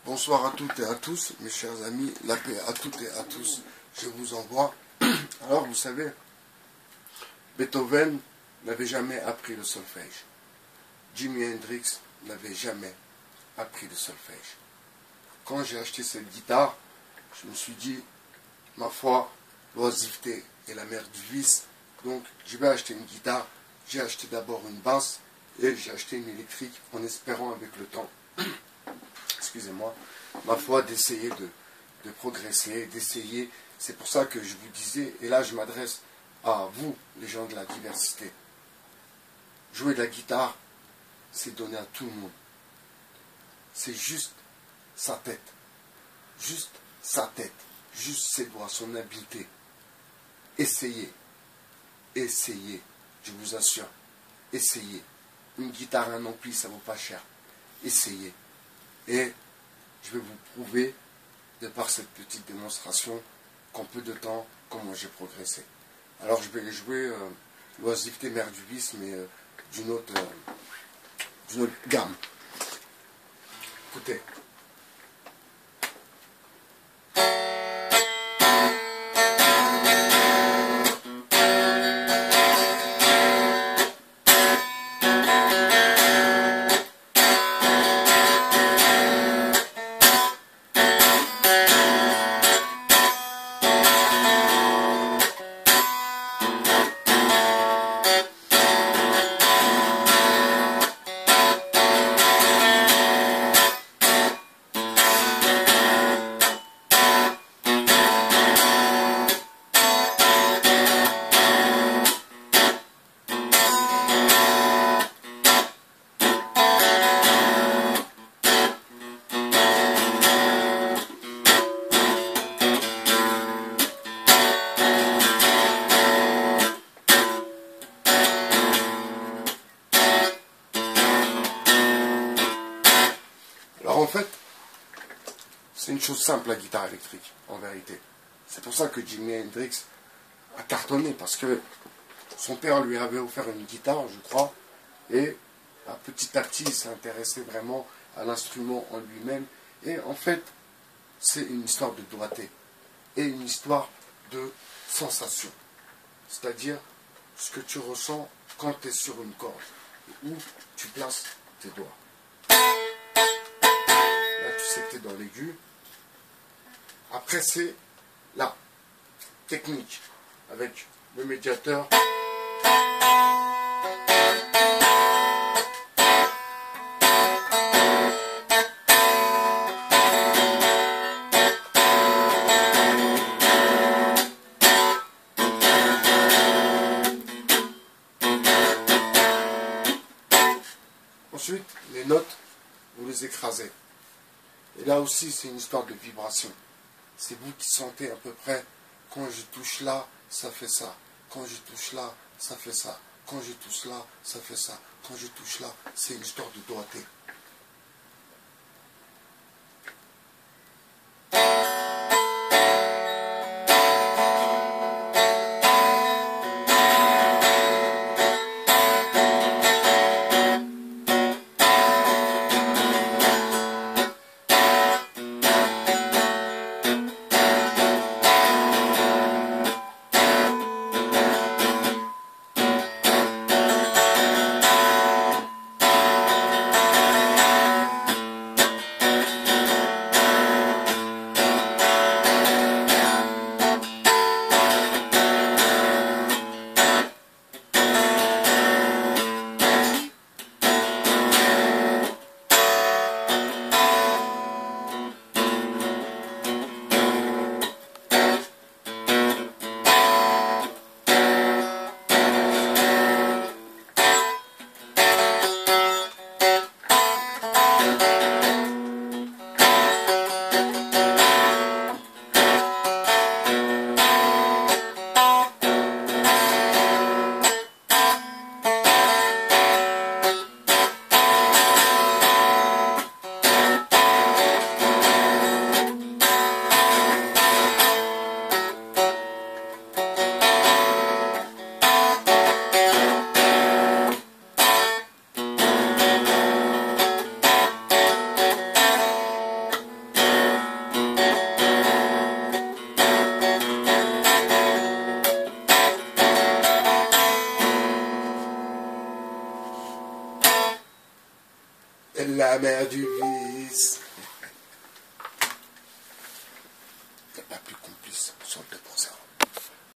Bonsoir à toutes et à tous, mes chers amis, la paix à toutes et à tous, je vous envoie. Alors vous savez, Beethoven n'avait jamais appris le solfège. Jimi Hendrix n'avait jamais appris le solfège. Quand j'ai acheté cette guitare, je me suis dit, ma foi, l'oisiveté est la mère du vice, donc je vais acheter une guitare. J'ai acheté d'abord une basse et j'ai acheté une électrique en espérant avec le temps, excusez-moi, ma foi, d'essayer de progresser, d'essayer. C'est pour ça que je vous disais, et là je m'adresse à vous, les gens de la diversité. Jouer de la guitare, c'est donné à tout le monde. C'est juste sa tête, juste sa tête, juste ses doigts, son habileté. Essayez, essayez, je vous assure, essayez. Une guitare, un ampli, ça vaut pas cher. Essayez. Et je vais vous prouver, de par cette petite démonstration, qu'en peu de temps, comment j'ai progressé. Alors je vais jouer l'oisiveté mère du vice, mais d'une autre gamme. Écoutez. Alors en fait, c'est une chose simple la guitare électrique, en vérité. C'est pour ça que Jimi Hendrix a cartonné, parce que son père lui avait offert une guitare, je crois, et petit à petit, il s'est intéressé vraiment à l'instrument en lui-même. Et en fait, c'est une histoire de doigté et une histoire de sensation. C'est-à-dire ce que tu ressens quand tu es sur une corde, où tu places tes doigts. Là, tu sais que tu es dans l'aigu. Après, c'est la technique avec le médiateur. Ensuite, les notes, vous les écrasez. Et là aussi, c'est une histoire de vibration. C'est vous qui sentez à peu près, quand je touche là, ça fait ça. Quand je touche là, ça fait ça. Quand je touche là, ça fait ça. Quand je touche là, c'est une histoire de doigté. la mère du vice.